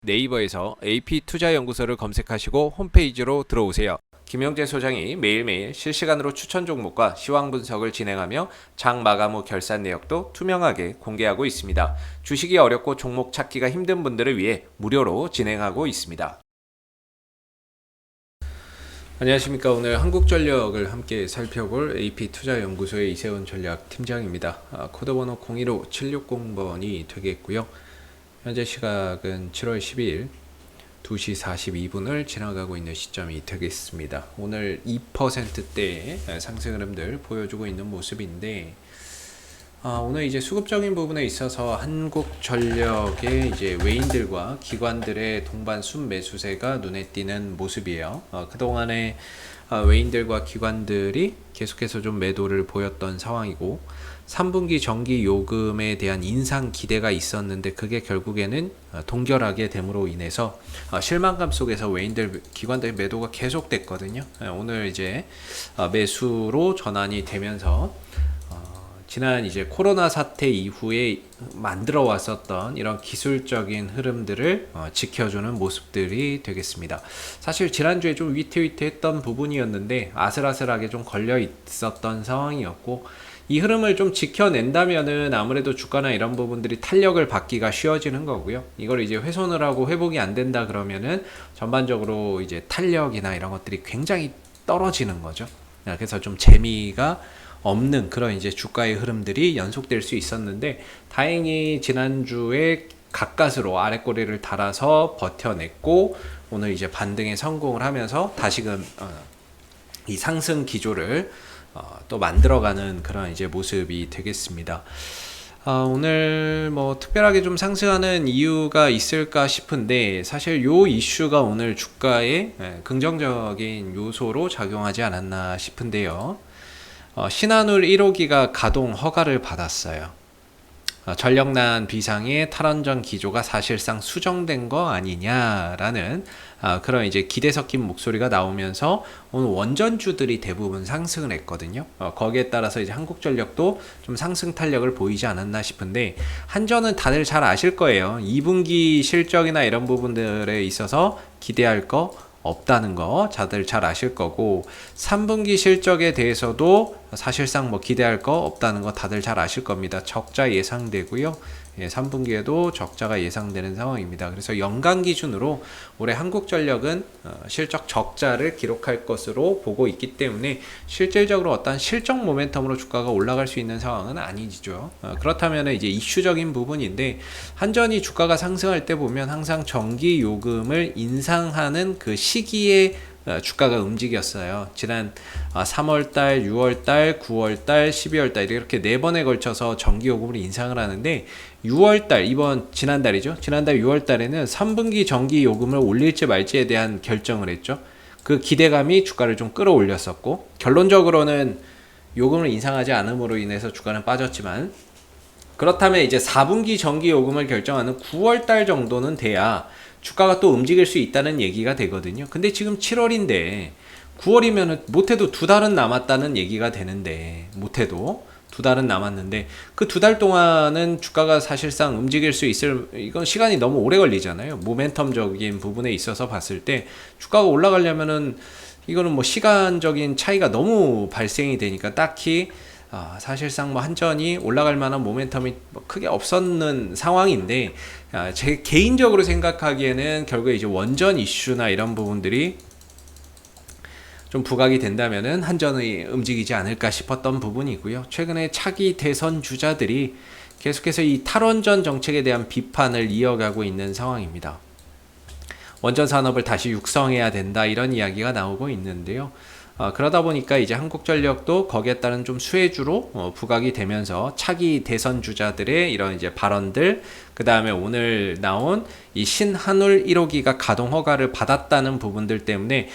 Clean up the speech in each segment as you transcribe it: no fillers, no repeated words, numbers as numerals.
네이버에서 AP투자연구소를 검색하시고 홈페이지로 들어오세요. 김영재 소장이 매일매일 실시간으로 추천 종목과 시황 분석을 진행하며 장 마감 후 결산 내역도 투명하게 공개하고 있습니다. 주식이 어렵고 종목 찾기가 힘든 분들을 위해 무료로 진행하고 있습니다. 안녕하십니까. 오늘 한국전력을 함께 살펴볼 AP투자연구소의 이세훈 전략팀장입니다. 코드번호 015760번이 되겠고요. 현재 시각은 7월 12일 2시 42분을 지나가고 있는 시점이 되겠습니다. 오늘 2%대의 상승 흐름들 보여주고 있는 모습인데, 오늘 이제 수급적인 부분에 있어서 한국전력의 이제 외인들과 기관들의 동반 순매수세가 눈에 띄는 모습이에요. 그동안에 외인들과 기관들이 계속해서 좀 매도를 보였던 상황이고, 3분기 정기 요금에 대한 인상 기대가 있었는데 그게 결국에는 동결하게 됨으로 인해서 실망감 속에서 외인들, 기관들의 매도가 계속됐거든요. 오늘 이제 매수로 전환이 되면서 지난 이제 코로나 사태 이후에 만들어 왔었던 이런 기술적인 흐름들을 지켜주는 모습들이 되겠습니다. 사실 지난주에 좀 위태위태했던 부분이었는데 아슬아슬하게 좀 걸려 있었던 상황이었고, 이 흐름을 좀 지켜낸다면은 아무래도 주가나 이런 부분들이 탄력을 받기가 쉬워지는 거고요. 이걸 이제 훼손을 하고 회복이 안 된다 그러면은 전반적으로 이제 탄력이나 이런 것들이 굉장히 떨어지는 거죠. 그래서 좀 재미가 없는 그런 이제 주가의 흐름들이 연속될 수 있었는데, 다행히 지난주에 가까스로 아랫꼬리를 달아서 버텨냈고, 오늘 이제 반등에 성공을 하면서 다시금 이 상승 기조를 또 만들어가는 그런 이제 모습이 되겠습니다. 오늘 뭐 특별하게 좀 상승하는 이유가 있을까 싶은데, 사실 요 이슈가 오늘 주가에 긍정적인 요소로 작용하지 않았나 싶은데요. 신한울 1호기가 가동 허가를 받았어요. 전력난 비상의 탈원전 기조가 사실상 수정된 거 아니냐라는 그런 이제 기대 섞인 목소리가 나오면서 오늘 원전주들이 대부분 상승을 했거든요. 거기에 따라서 이제 한국전력도 좀 상승 탄력을 보이지 않았나 싶은데, 한전은 다들 잘 아실 거예요. 2분기 실적이나 이런 부분들에 있어서 기대할 거 없다는 거 다들 잘 아실 거고, 3분기 실적에 대해서도 사실상 뭐 기대할 거 없다는 거 다들 잘 아실 겁니다. 적자 예상되고요. 3분기에도 적자가 예상되는 상황입니다. 그래서 연간 기준으로 올해 한국전력은 실적 적자를 기록할 것으로 보고 있기 때문에 실질적으로 어떤 실적 모멘텀으로 주가가 올라갈 수 있는 상황은 아니죠. 그렇다면 이제 이슈적인 부분인데, 한전이 주가가 상승할 때 보면 항상 정기 요금을 인상하는 그 시기에 주가가 움직였어요. 지난 3월달, 6월달, 9월달, 12월달 이렇게 4번에 걸쳐서 정기요금을 인상을 하는데, 6월달, 지난달이죠. 지난달 6월달에는 3분기 정기요금을 올릴지 말지에 대한 결정을 했죠. 그 기대감이 주가를 좀 끌어올렸었고, 결론적으로는 요금을 인상하지 않음으로 인해서 주가는 빠졌지만, 그렇다면 이제 4분기 정기요금을 결정하는 9월달 정도는 돼야 주가가 또 움직일 수 있다는 얘기가 되거든요. 근데 지금 7월인데 9월이면 못해도 2달은 남았다는 얘기가 되는데, 못해도 2달은 남았는데 그 2달 동안은 주가가 사실상 움직일 수 있을, 이건 시간이 너무 오래 걸리잖아요. 모멘텀적인 부분에 있어서 봤을 때 주가가 올라가려면은 이거는 뭐 시간적인 차이가 너무 발생이 되니까 딱히 사실상 뭐 한전이 올라갈 만한 모멘텀이 뭐 크게 없었는 상황인데, 제 개인적으로 생각하기에는 결국에 이제 원전 이슈나 이런 부분들이 좀 부각이 된다면은 한전이 움직이지 않을까 싶었던 부분이고요. 최근에 차기 대선 주자들이 계속해서 이 탈원전 정책에 대한 비판을 이어가고 있는 상황입니다. 원전 산업을 다시 육성해야 된다, 이런 이야기가 나오고 있는데요. 그러다 보니까 이제 한국전력도 거기에 따른 좀 수혜주로 부각이 되면서 차기 대선 주자들의 이런 이제 발언들, 그 다음에 오늘 나온 이 신한울 1호기가 가동 허가를 받았다는 부분들 때문에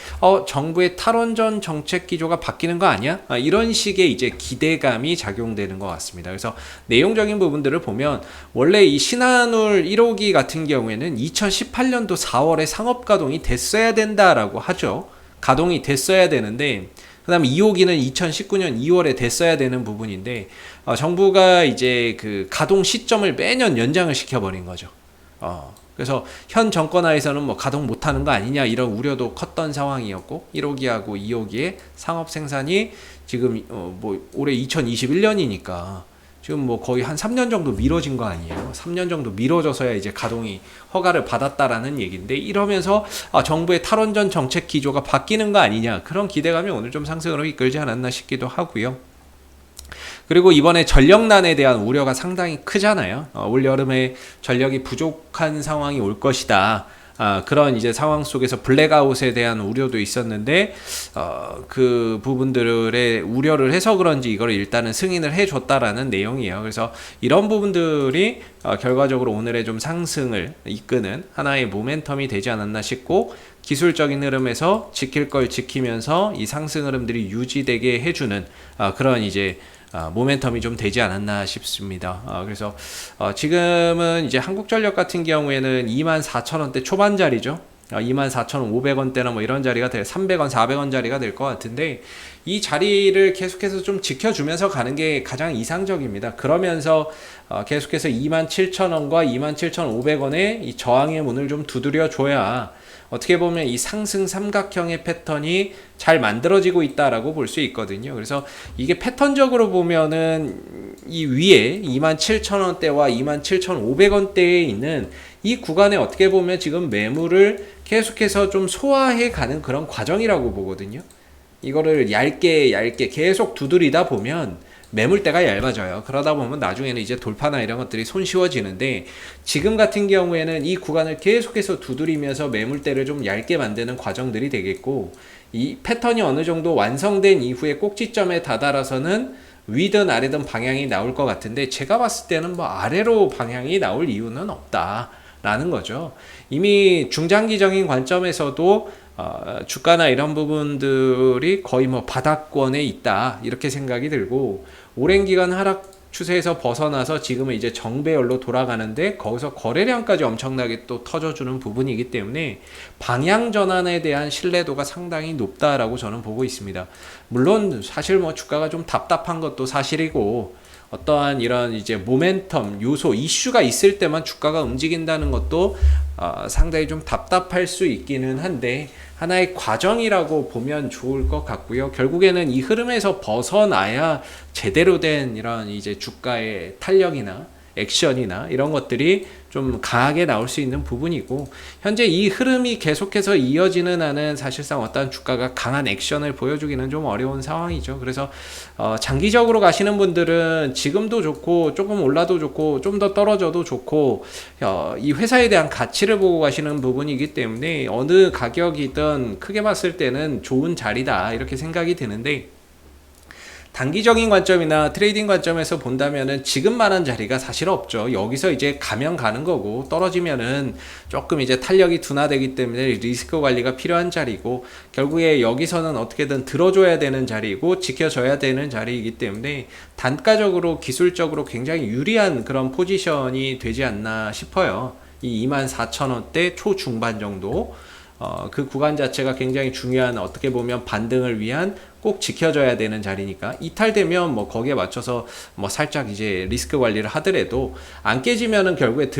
정부의 탈원전 정책 기조가 바뀌는 거 아니야? 이런 식의 이제 기대감이 작용되는 것 같습니다. 그래서 내용적인 부분들을 보면, 원래 이 신한울 1호기 같은 경우에는 2018년도 4월에 상업 가동이 됐어야 된다라고 하죠. 가동이 됐어야 되는데, 그 다음에 2호기는 2019년 2월에 됐어야 되는 부분인데, 정부가 이제 그 가동 시점을 매년 연장을 시켜버린 거죠. 그래서 현 정권 하에서는 뭐 가동 못하는 거 아니냐 이런 우려도 컸던 상황이었고 1호기하고 2호기의 상업 생산이 지금 뭐 올해 2021년이니까 지금 뭐 거의 한 3년 정도 미뤄진 거 아니에요. 3년 정도 미뤄져서야 이제 가동이 허가를 받았다라는 얘기인데 이러면서 정부의 탈원전 정책 기조가 바뀌는 거 아니냐 그런 기대감이 오늘 좀 상승으로 이끌지 않았나 싶기도 하고요. 그리고 이번에 전력난에 대한 우려가 상당히 크잖아요. 올 여름에 전력이 부족한 상황이 올 것이다. 그런 이제 상황 속에서 블랙아웃에 대한 우려도 있었는데 그 부분들의 우려를 해서 그런지 이걸 일단은 승인을 해줬다라는 내용이에요. 그래서 이런 부분들이 결과적으로 오늘의 좀 상승을 이끄는 하나의 모멘텀이 되지 않았나 싶고 기술적인 흐름에서 지킬 걸 지키면서 이 상승 흐름들이 유지되게 해주는 그런 이제 모멘텀이 좀 되지 않았나 싶습니다. 그래서 지금은 이제 한국전력 같은 경우에는 24,000원대 초반자리죠. 24,500원대나 뭐 이런 자리가 될 300원, 400원 자리가 될 것 같은데 이 자리를 계속해서 좀 지켜주면서 가는 게 가장 이상적입니다. 그러면서 계속해서 27,000원과 27,500원의 이 저항의 문을 좀 두드려 줘야 어떻게 보면 이 상승 삼각형의 패턴이 잘 만들어지고 있다라고 볼 수 있거든요. 그래서 이게 패턴적으로 보면은 이 위에 27,000원대와 27,500원대에 있는 이 구간에 어떻게 보면 지금 매물을 계속해서 좀 소화해 가는 그런 과정이라고 보거든요. 이거를 얇게 계속 두드리다 보면 매물대가 얇아져요. 그러다 보면 나중에는 이제 돌파나 이런 것들이 손쉬워지는데 지금 같은 경우에는 이 구간을 계속해서 두드리면서 매물대를 좀 얇게 만드는 과정들이 되겠고 이 패턴이 어느 정도 완성된 이후에 꼭지점에 다다라서는 위든 아래든 방향이 나올 것 같은데 제가 봤을 때는 뭐 아래로 방향이 나올 이유는 없다라는 거죠. 이미 중장기적인 관점에서도 주가나 이런 부분들이 거의 뭐 바닥권에 있다 이렇게 생각이 들고 오랜 기간 하락 추세에서 벗어나서 지금은 이제 정배열로 돌아가는데 거기서 거래량까지 엄청나게 또 터져주는 부분이기 때문에 방향 전환에 대한 신뢰도가 상당히 높다라고 저는 보고 있습니다. 물론 사실 뭐 주가가 좀 답답한 것도 사실이고 어떠한 이런 이제 모멘텀 요소 이슈가 있을 때만 주가가 움직인다는 것도 상당히 좀 답답할 수 있기는 한데 하나의 과정이라고 보면 좋을 것 같고요. 결국에는 이 흐름에서 벗어나야 제대로 된 이런 이제 주가의 탄력이나 액션이나 이런 것들이 좀 강하게 나올 수 있는 부분이고 현재 이 흐름이 계속해서 이어지는 한은 사실상 어떤 주가가 강한 액션을 보여주기는 좀 어려운 상황이죠. 그래서 장기적으로 가시는 분들은 지금도 좋고 조금 올라도 좋고 좀 더 떨어져도 좋고 이 회사에 대한 가치를 보고 가시는 부분이기 때문에 어느 가격이든 크게 봤을 때는 좋은 자리다 이렇게 생각이 드는데 단기적인 관점이나 트레이딩 관점에서 본다면은 지금만한 자리가 사실 없죠. 여기서 이제 가면 가는 거고 떨어지면은 조금 이제 탄력이 둔화되기 때문에 리스크 관리가 필요한 자리고 결국에 여기서는 어떻게든 들어줘야 되는 자리고 지켜줘야 되는 자리이기 때문에 단가적으로 기술적으로 굉장히 유리한 그런 포지션이 되지 않나 싶어요. 이 24,000원대 초중반 정도 그 구간 자체가 굉장히 중요한 어떻게 보면 반등을 위한 꼭 지켜줘야 되는 자리니까 이탈되면 뭐 거기에 맞춰서 뭐 살짝 이제 리스크 관리를 하더라도 안 깨지면은 결국에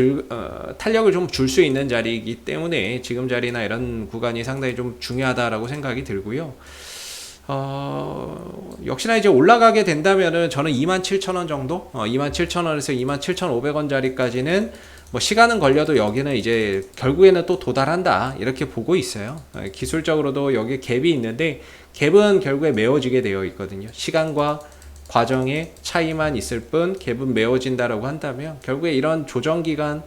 탄력을 좀 줄 수 있는 자리이기 때문에 지금 자리나 이런 구간이 상당히 좀 중요하다라고 생각이 들고요. 역시나 이제 올라가게 된다면은 저는 27,000원 정도 27,000원에서 27,500원 자리까지는 뭐 시간은 걸려도 여기는 이제 결국에는 또 도달한다 이렇게 보고 있어요. 기술적으로도 여기 갭이 있는데 갭은 결국에 메워지게 되어 있거든요. 시간과 과정의 차이만 있을 뿐 갭은 메워진다라고 한다면 결국에 이런 조정 기간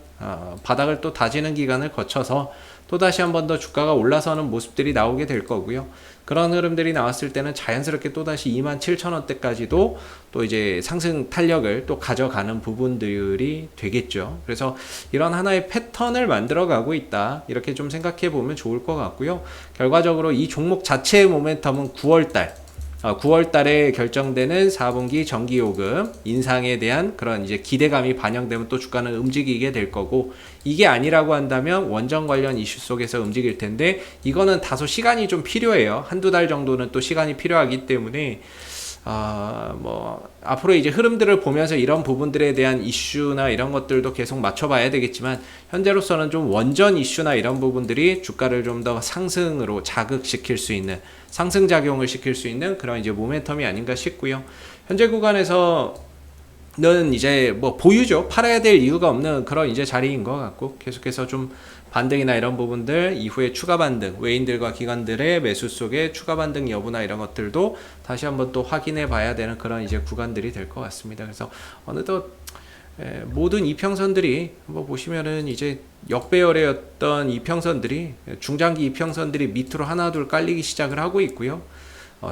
바닥을 또 다지는 기간을 거쳐서 또다시 한 번 더 주가가 올라서는 모습들이 나오게 될 거고요. 그런 흐름들이 나왔을 때는 자연스럽게 또다시 27,000원대까지도 또 이제 상승 탄력을 또 가져가는 부분들이 되겠죠. 그래서 이런 하나의 패턴을 만들어 가고 있다. 이렇게 좀 생각해 보면 좋을 것 같고요. 결과적으로 이 종목 자체의 모멘텀은 9월 달에 결정되는 4분기 정기요금 인상에 대한 그런 이제 기대감이 반영되면 또 주가는 움직이게 될 거고 이게 아니라고 한다면 원전 관련 이슈 속에서 움직일 텐데 이거는 다소 시간이 좀 필요해요. 한두 달 정도는 또 시간이 필요하기 때문에 뭐 앞으로 이제 흐름들을 보면서 이런 부분들에 대한 이슈나 이런 것들도 계속 맞춰봐야 되겠지만, 현재로서는 좀 원전 이슈나 이런 부분들이 주가를 좀 더 상승으로 자극시킬 수 있는, 상승작용을 시킬 수 있는 그런 이제 모멘텀이 아닌가 싶고요. 현재 구간에서 는 이제 뭐 보유죠. 팔아야 될 이유가 없는 그런 이제 자리인 것 같고, 계속해서 좀 반등이나 이런 부분들 이후에 추가 반등, 외인들과 기관들의 매수 속에 추가 반등 여부나 이런 것들도 다시 한번 또 확인해 봐야 되는 그런 이제 구간들이 될 것 같습니다. 그래서 어느덧 모든 이평선들이 한번 보시면은 이제 역배열이었던 이평선들이, 중장기 이평선들이 밑으로 하나 둘 깔리기 시작을 하고 있고요.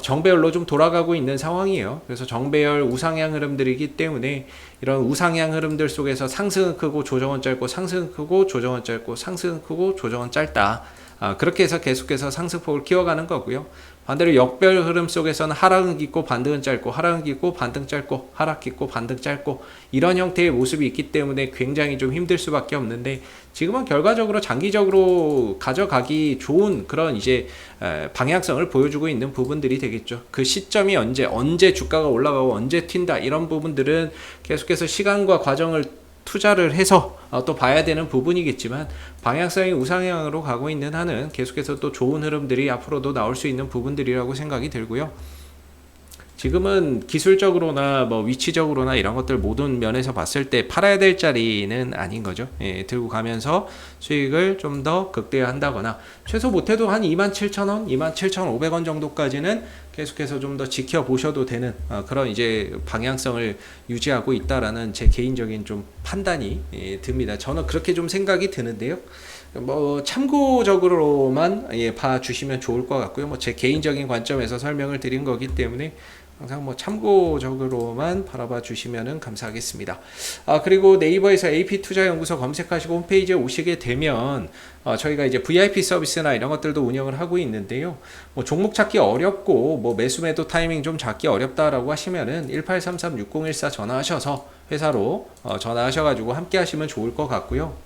정배열로 좀 돌아가고 있는 상황이에요. 그래서 정배열 우상향 흐름들이기 때문에 이런 우상향 흐름들 속에서 상승은 크고 조정은 짧고, 상승은 크고 조정은 짧고, 상승은 크고 조정은 짧다. 그렇게 해서 계속해서 상승폭을 키워가는 거고요. 반대로 역별 흐름 속에서는 하락은 깊고 반등은 짧고, 하락은 깊고 반등 짧고, 하락 깊고 반등 짧고, 이런 형태의 모습이 있기 때문에 굉장히 좀 힘들 수밖에 없는데, 지금은 결과적으로 장기적으로 가져가기 좋은 그런 이제 방향성을 보여주고 있는 부분들이 되겠죠. 그 시점이 언제 주가가 올라가고 언제 튄다, 이런 부분들은 계속해서 시간과 과정을 투자를 해서 또 봐야 되는 부분이겠지만, 방향성이 우상향으로 가고 있는 한은 계속해서 또 좋은 흐름들이 앞으로도 나올 수 있는 부분들이라고 생각이 들고요. 지금은 기술적으로나 뭐 위치적으로나 이런 것들 모든 면에서 봤을 때 팔아야 될 자리는 아닌 거죠. 들고 가면서 수익을 좀 더 극대화한다거나, 최소 못해도 한 27,000원, 27,500원 정도까지는 계속해서 좀 더 지켜보셔도 되는 그런 이제 방향성을 유지하고 있다라는 제 개인적인 좀 판단이 듭니다. 저는 그렇게 좀 생각이 드는데요. 뭐 참고적으로만 봐주시면 좋을 것 같고요. 뭐 제 개인적인 관점에서 설명을 드린 거기 때문에 항상 뭐 참고적으로만 바라봐 주시면 감사하겠습니다. 그리고 네이버에서 AP투자연구소 검색하시고 홈페이지에 오시게 되면 저희가 이제 VIP 서비스나 이런 것들도 운영을 하고 있는데요. 뭐 종목 찾기 어렵고 뭐 매수 매도 타이밍 좀 잡기 어렵다라고 하시면은 1833-6014 전화하셔서 회사로 전화하셔가지고 함께 하시면 좋을 것 같고요.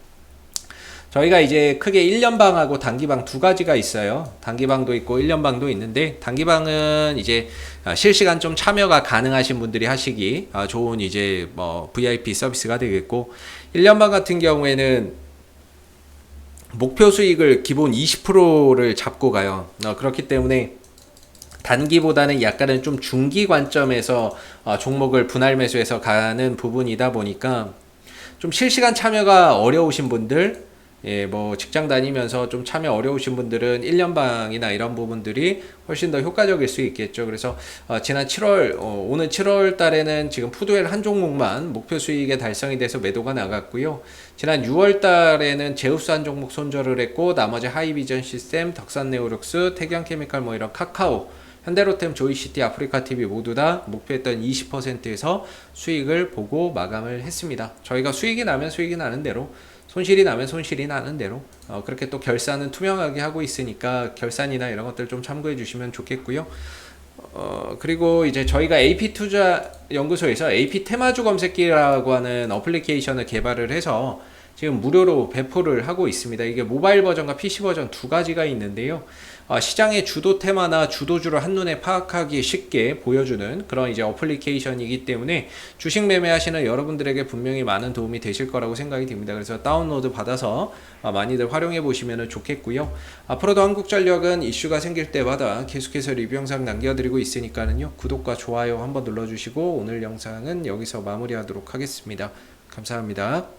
저희가 이제 크게 1년방하고 단기방 두 가지가 있어요. 단기방도 있고 1년방도 있는데, 단기방은 이제 실시간 좀 참여가 가능하신 분들이 하시기 좋은 이제 뭐 VIP 서비스가 되겠고, 1년방 같은 경우에는 목표 수익을 기본 20%를 잡고 가요. 그렇기 때문에 단기보다는 약간은 좀 중기 관점에서 종목을 분할 매수해서 가는 부분이다 보니까, 좀 실시간 참여가 어려우신 분들, 뭐 직장 다니면서 좀 참여 어려우신 분들은 1년방이나 이런 부분들이 훨씬 더 효과적일 수 있겠죠. 그래서 지난 7월, 오는 7월 달에는 지금 푸드웰 한 종목만 목표 수익에 달성이 돼서 매도가 나갔고요. 지난 6월 달에는 제우스 한 종목 손절을 했고, 나머지 하이비전 시스템, 덕산네오룩스, 태경케미칼, 뭐 이런 카카오, 현대로템, 조이시티, 아프리카TV 모두 다 목표했던 20%에서 수익을 보고 마감을 했습니다. 저희가 수익이 나면 수익이 나는 대로, 손실이 나면 손실이 나는 대로 그렇게 또 결산은 투명하게 하고 있으니까 결산이나 이런 것들 좀 참고해 주시면 좋겠고요. 그리고 이제 저희가 AP투자연구소에서 AP테마주 검색기라고 하는 어플리케이션을 개발을 해서 지금 무료로 배포를 하고 있습니다. 이게 모바일 버전과 PC 버전 두 가지가 있는데요. 시장의 주도 테마나 주도주를 한눈에 파악하기 쉽게 보여주는 그런 이제 어플리케이션이기 때문에 주식 매매하시는 여러분들에게 분명히 많은 도움이 되실 거라고 생각이 듭니다. 그래서 다운로드 받아서 많이들 활용해 보시면 좋겠고요. 앞으로도 한국전력은 이슈가 생길 때마다 계속해서 리뷰 영상 남겨드리고 있으니까는요, 구독과 좋아요 한번 눌러주시고 오늘 영상은 여기서 마무리하도록 하겠습니다. 감사합니다.